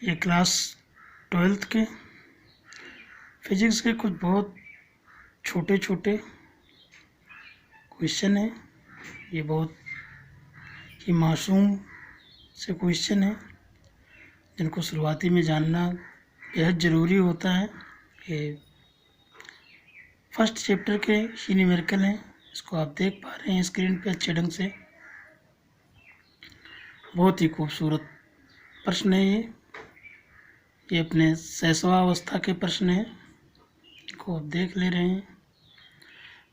ये class 12th के physics के कुछ बहुत छोटे छोटे क्वेश्चन हैं। ये बहुत ही मासूम से क्वेश्चन हैं जिनको शुरुआती में जानना बेहद ज़रूरी होता है। ये फर्स्ट चैप्टर के ही न्यूमेरिकल हैं। इसको आप देख पा रहे हैं स्क्रीन पे अच्छे ढंग से। बहुत ही खूबसूरत प्रश्न है ये अपने शैशवावस्था के प्रश्न हैं, को आप देख ले रहे हैं।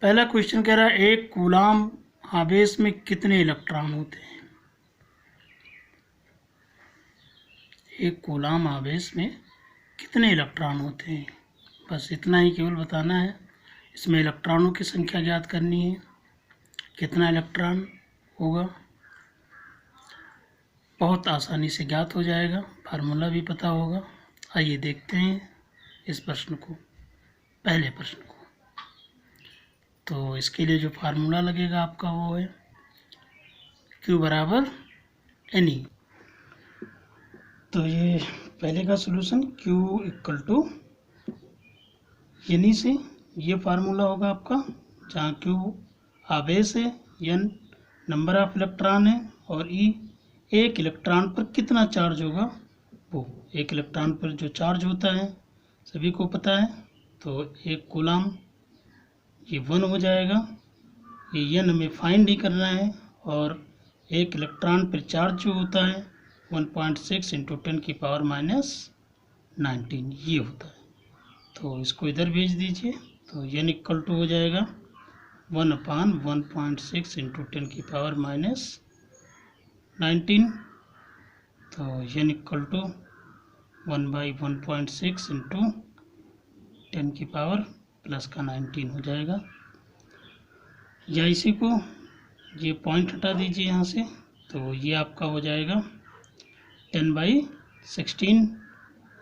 पहला क्वेश्चन कह रहा है एक कूलाम आवेश में कितने इलेक्ट्रॉन होते हैं। एक कूलाम आवेश में कितने इलेक्ट्रॉन होते हैं, बस इतना ही केवल बताना है। इसमें इलेक्ट्रॉनों की संख्या ज्ञात करनी है, कितना इलेक्ट्रॉन होगा, बहुत आसानी से ज्ञात हो जाएगा, फार्मूला भी पता होगा। आइए देखते हैं इस प्रश्न को, पहले प्रश्न को। तो इसके लिए जो फार्मूला लगेगा आपका वो है Q बराबर NE। तो ये पहले का solution Q equal to NE से ये फार्मूला होगा आपका, जहाँ Q आवेश है, N नंबर ऑफ इलेक्ट्रॉन है और E एक इलेक्ट्रॉन पर कितना चार्ज होगा वो। एक इलेक्ट्रॉन पर जो चार्ज होता है सभी को पता है। तो एक कूलाम ये 1 हो जाएगा, ये N हमें फाइंड ही करना है। और एक इलेक्ट्रॉन पर चार्ज जो होता है 1.6 इंटू 10 की पावर -19 ये होता है। तो इसको इधर भेज दीजिए। तो N इक्वल टू हो जाएगा 1/1.6 इंटू 10 की पावर -19। तो N इक्वल टू 1/1.6 इंटू 10 की पावर प्लस का 19 हो जाएगा। या इसी को ये पॉइंट हटा दीजिए यहाँ से। तो ये आपका हो जाएगा 10/16,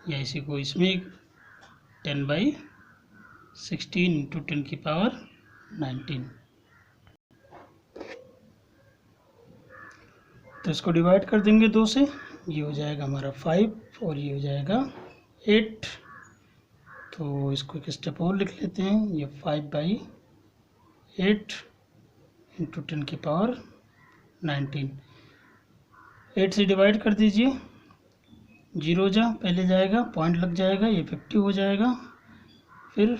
या इसी को इसमें 10/16 इंटू 10 की पावर 19। तो इसको डिवाइड कर देंगे 2 से, ये हो जाएगा हमारा 5 और ये हो जाएगा 8। तो इसको एक स्टेप और लिख लेते हैं, ये 5/8 इंटू 10 की पावर 19। 8 से डिवाइड कर दीजिए, 0 पहले जाएगा, पॉइंट लग जाएगा, ये 50 हो जाएगा। फिर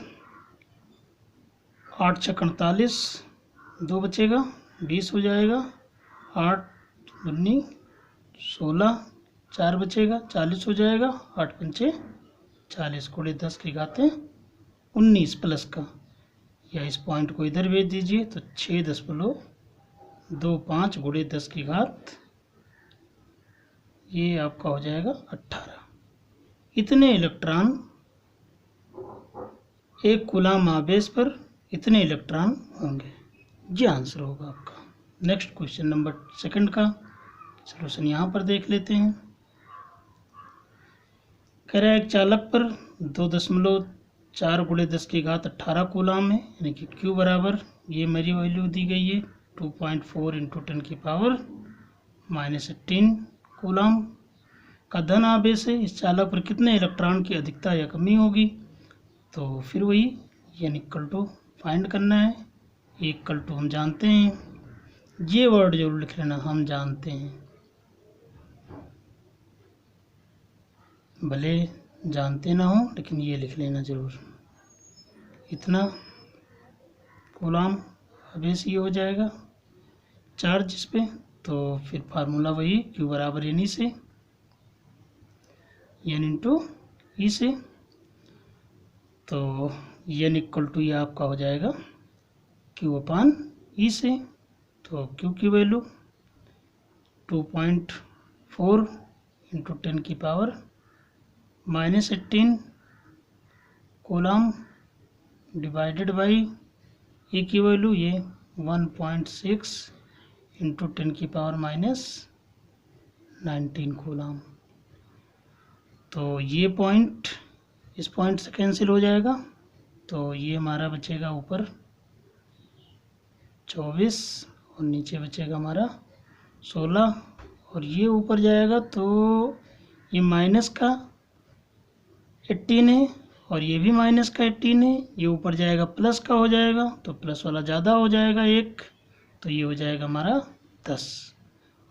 8 × 48, 2 बचेगा, 20 हो जाएगा। 8 दूनी 16, 4 बचेगा, 40 हो जाएगा। 8 पंचे 40 गुणे 10 की घातें 19 प्लस का, या इस पॉइंट को इधर भेज दीजिए। तो 6.25 गुणे 10 की घात ये आपका हो जाएगा 18। इतने इलेक्ट्रॉन एक कूलाम आवेश पर इतने इलेक्ट्रॉन होंगे, ये आंसर होगा आपका। नेक्स्ट क्वेश्चन नंबर 2 का सॉल्यूशन यहाँ पर देख लेते हैं। कह रहा है एक चालक पर 2.4 गुणे 10 की घात 18 कूलाम है, यानी कि Q बराबर, ये मेरी वैल्यू दी गई है 2.4 इंटू 10 की पावर -18 कूलाम का धन आवेश है। इस चालक पर कितने इलेक्ट्रॉन की अधिकता या कमी होगी। तो फिर वही N इक्वल टू फाइंड करना है। इक्वल टू हम जानते हैं, ये वर्ड जरूर लिख लेना, हम जानते हैं, भले जानते ना हो लेकिन ये लिख लेना जरूर। इतना कूलाम आवेश ये हो जाएगा चार्ज इस पे। तो फिर फार्मूला वही Q बराबर NE से, N इंटू E से। तो N इक्वल टू ये आपका हो जाएगा Q/E से। तो Q की वैल्यू 2.4 इंटू 10 की power -18 coulomb divided by E की वैल्यू ये 1.6 इंटू 10 की पावर -19 कूलाम। तो ये पॉइंट इस पॉइंट से कैंसिल हो जाएगा। तो ये हमारा बचेगा ऊपर 24 और नीचे बचेगा हमारा 16, और ये ऊपर जाएगा तो ये माइनस का 18 है और ये भी माइनस का 18 है, ये ऊपर जाएगा प्लस का हो जाएगा, तो प्लस वाला ज़्यादा हो जाएगा 1, तो ये हो जाएगा हमारा 10।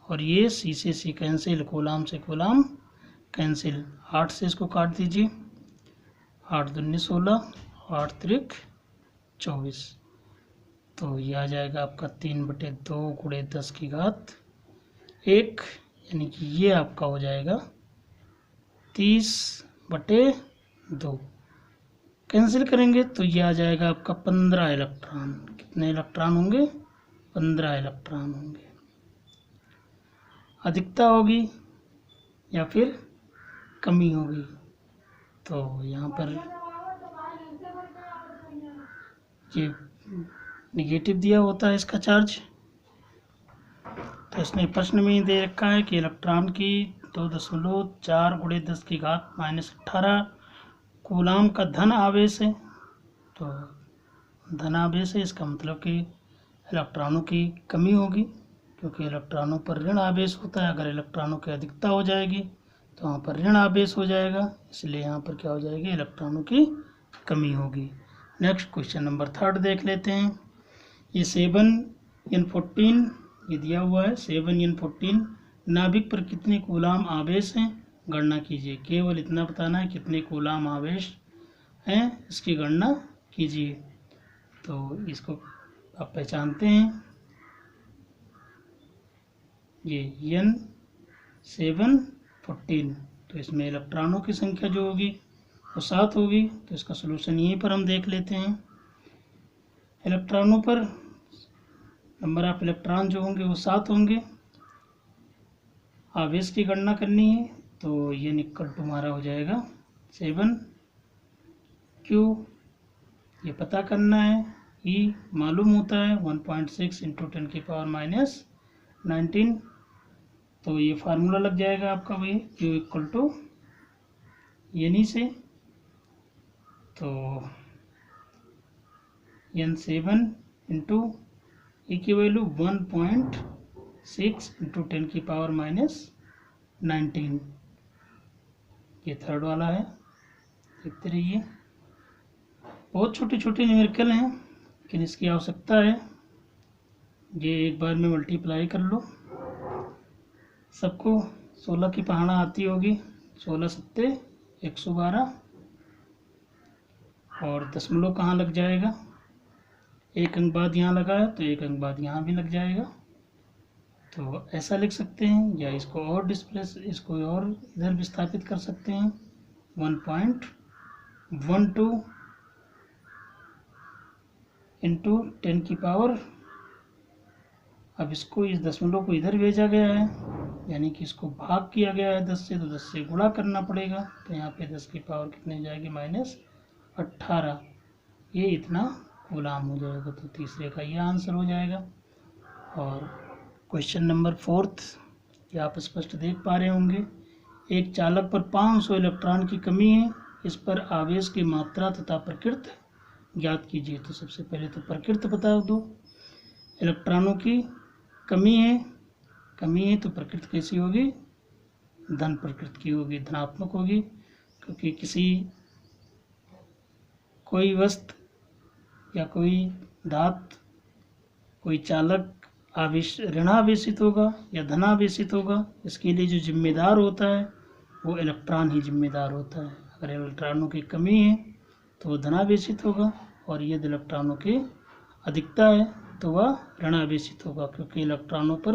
और ये सी से सी कैंसिल, कूलाम से कूलाम कैंसिल, 8 से इसको काट दीजिए, 8 दूनी 16, 8 त्रिक 24, तो ये आ जाएगा आपका 3/2 गुणे 10 की घात 1, यानी कि ये आपका हो जाएगा 30/2। कैंसिल करेंगे तो ये आ जाएगा आपका 15 इलेक्ट्रॉन। कितने इलेक्ट्रॉन होंगे? 15 इलेक्ट्रॉन होंगे। अधिकता होगी या फिर कमी होगी, तो यहाँ पर ये निगेटिव दिया होता है इसका चार्ज, तो इसने प्रश्न में ही दे रखा है कि इलेक्ट्रॉन की 2.4 गुणे 10 की घात -18 कूलाम का धन आवेश है। तो धन आवेश है, इसका मतलब कि इलेक्ट्रॉनों की कमी होगी, क्योंकि इलेक्ट्रॉनों पर ऋण आवेश होता है। अगर इलेक्ट्रॉनों की अधिकता हो जाएगी तो वहाँ पर ऋण आवेश हो जाएगा, इसलिए यहाँ पर क्या हो जाएगी? इलेक्ट्रॉनों की कमी होगी। नेक्स्ट क्वेश्चन नंबर 3 देख लेते हैं। ये 7n14 ये दिया हुआ है, 7n14 नाभिक पर कितने कूलाम आवेश हैं, गणना कीजिए। केवल इतना बताना है कितने कूलाम आवेश हैं, इसकी गणना कीजिए। तो इसको आप पहचानते हैं, ये n714, तो इसमें इलेक्ट्रॉनों की संख्या जो होगी वो 7 होगी। तो इसका सलूशन यहीं पर हम देख लेते हैं। इलेक्ट्रॉनों पर नंबर ऑफ इलेक्ट्रॉन जो होंगे वो 7 होंगे। आवेश की गणना करनी है, तो ये निकल तुम्हारा हो जाएगा 7q, ये पता करना है। E मालूम होता है 1.6 × 10⁻⁹ तो ये फार्मूला लग जाएगा आपका वही Q = यानी से, तो n7 × E की वैल्यू 1.6 × 10⁻⁹ ये थर्ड वाला है। देखते रहिए, बहुत छोटे छोटे न्यूमेरिकल हैं, लेकिन इसकी आवश्यकता है। ये एक बार में मल्टीप्लाई कर लो, सबको 16 की पहाड़ा आती होगी, 16 सत्ते 112, और दशमलव कहाँ लग जाएगा? एक अंक बाद यहाँ लगा है तो एक अंक बाद यहाँ भी लग जाएगा। तो ऐसा लिख सकते हैं, या इसको और इसको और इधर विस्थापित कर सकते हैं, 1.12 × 10⁻, अब इसको इस दशमलव को इधर भेजा गया है, यानी कि इसको भाग किया गया है 10 से, तो 10 से गुणा करना पड़ेगा। तो यहाँ पे 10 की पावर कितने जाएगी? -18, ये इतना कूलाम हो जाएगा। तो तीसरे का ये आंसर हो जाएगा। और क्वेश्चन नंबर 4 ये आप स्पष्ट देख पा रहे होंगे। एक चालक पर 500 इलेक्ट्रॉन की कमी है, इस पर आवेश की मात्रा तथा प्रकृति ज्ञात कीजिए। तो सबसे पहले तो प्रकृति बता दो। इलेक्ट्रॉनों की कमी है तो प्रकृति कैसी होगी? धन प्रकृति की होगी, धनात्मक होगी, क्योंकि कोई वस्तु या कोई धातु, कोई चालक ऋणावेशित होगा या धनावेशित होगा, इसके लिए जो जिम्मेदार होता है वो इलेक्ट्रॉन ही जिम्मेदार होता है। अगर इलेक्ट्रॉनों की कमी है तो वो धनावेशित होगा, और यदि इलेक्ट्रॉनों की अधिकता है तो वह ऋणावेशित होगा, क्योंकि इलेक्ट्रॉनों पर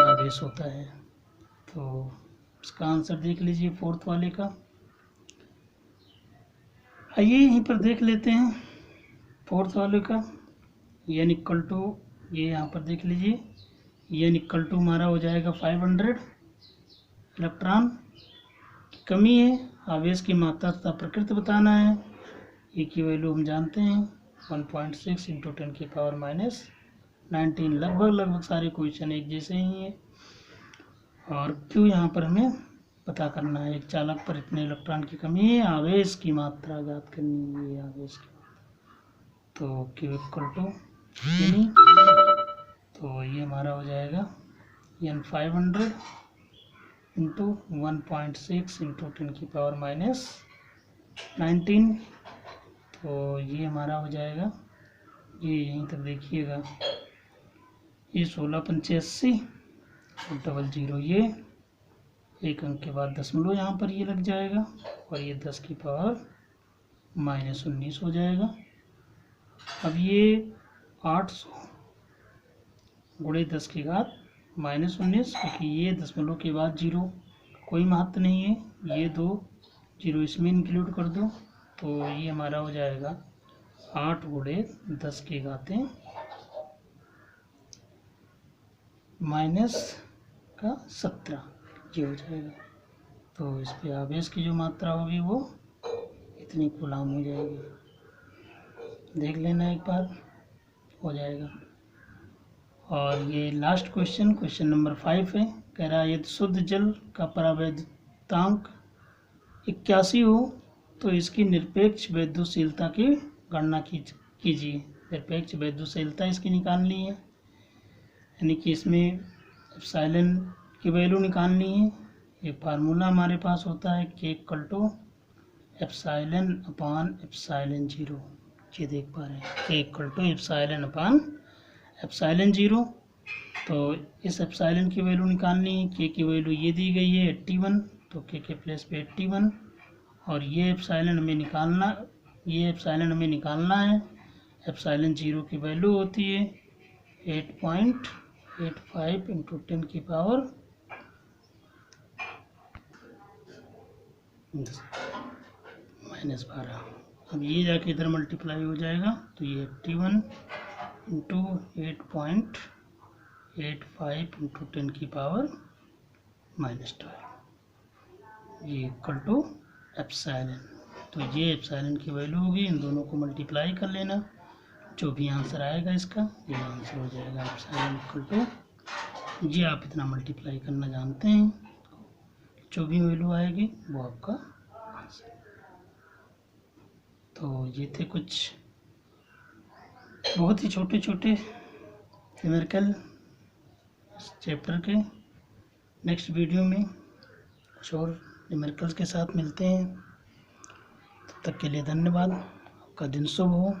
आवेश होता है। तो इसका आंसर देख लीजिए 4th वाले का। आइए यहीं पर देख लेते हैं 4th वाले का। n = ये यहाँ पर देख लीजिए, n = हमारा हो जाएगा 500 इलेक्ट्रॉन की कमी है, आवेश की मात्रा तथा प्रकृति बताना है। E की वैल्यू हम जानते हैं 1.6 × 10⁻⁹ लगभग सारे क्वेश्चन एक जैसे ही हैं। और Q यहाँ पर हमें पता करना है, एक चालक पर इतने इलेक्ट्रॉन की कमी है, आवेश की मात्रा ज्ञात करनी है, आवेश की मात्रा। तो Q = यानी, तो ये हमारा हो जाएगा n500 इंटू 1.6 इंटू 10⁻⁻19। तो ये हमारा हो जाएगा, ये यहीं तक देखिएगा, ये 16 × 85 और 00, ये एक अंक के बाद दशमलव यहाँ पर ये लग जाएगा और ये 10⁻⁻19 हो जाएगा। अब ये 800 × 10⁻⁻19, क्योंकि ये दशमलव के बाद जीरो कोई महत्व नहीं है, ये 2 जीरो इसमें इंक्लूड कर दो, तो ये हमारा हो जाएगा 8 × 10⁻⁻17 ये हो जाएगा। तो इस पे आवेश की जो मात्रा होगी वो इतनी कूलाम हो जाएगी, देख लेना एक बार, हो जाएगा। और ये लास्ट क्वेश्चन, क्वेश्चन नंबर 5 है, कह रहा है यदि शुद्ध जल का परावैद्युतांक 81 हो तो इसकी निरपेक्ष वैद्युतशीलता की गणना कीजिए। निरपेक्ष वैद्युतशीलता इसकी निकालनी है, यानी कि इसमें एप्सिलॉन की वैल्यू निकालनी है। एक फार्मूला हमारे पास होता है K = ε/ε0, ये देख पा रहे हैं, K = ε/ε0। तो इस एप्सिलॉन की वैल्यू निकालनी है, K की वैल्यू ये दी गई है 81, तो K के प्लेस पे 81, और ये एप्सिलॉन हमें निकालना है। ε/0 की वैल्यू होती है 8.85 इंटू 10⁻⁻12। अब ये जाके इधर मल्टीप्लाई हो जाएगा, तो ये 81 इंटू 8.85 इंटू 10⁻⁻12 ये इक्वल टू एप्सिलॉन। तो ये एप्सिलॉन की वैल्यू होगी, इन दोनों को मल्टीप्लाई कर लेना, जो भी आंसर आएगा इसका ये आंसर हो जाएगा एप्सिलॉन इक्वल टू, ये आप इतना मल्टीप्लाई करना जानते हैं, जो भी वैल्यू आएगी वो आपका आंसर। तो ये थे कुछ बहुत ही छोटे छोटे न्यूमेरिकल इस चैप्टर के। नेक्स्ट वीडियो में कुछ और न्यूमेरिकल्स के साथ मिलते हैं, तब तक के लिए धन्यवाद। आपका दिन शुभ हो।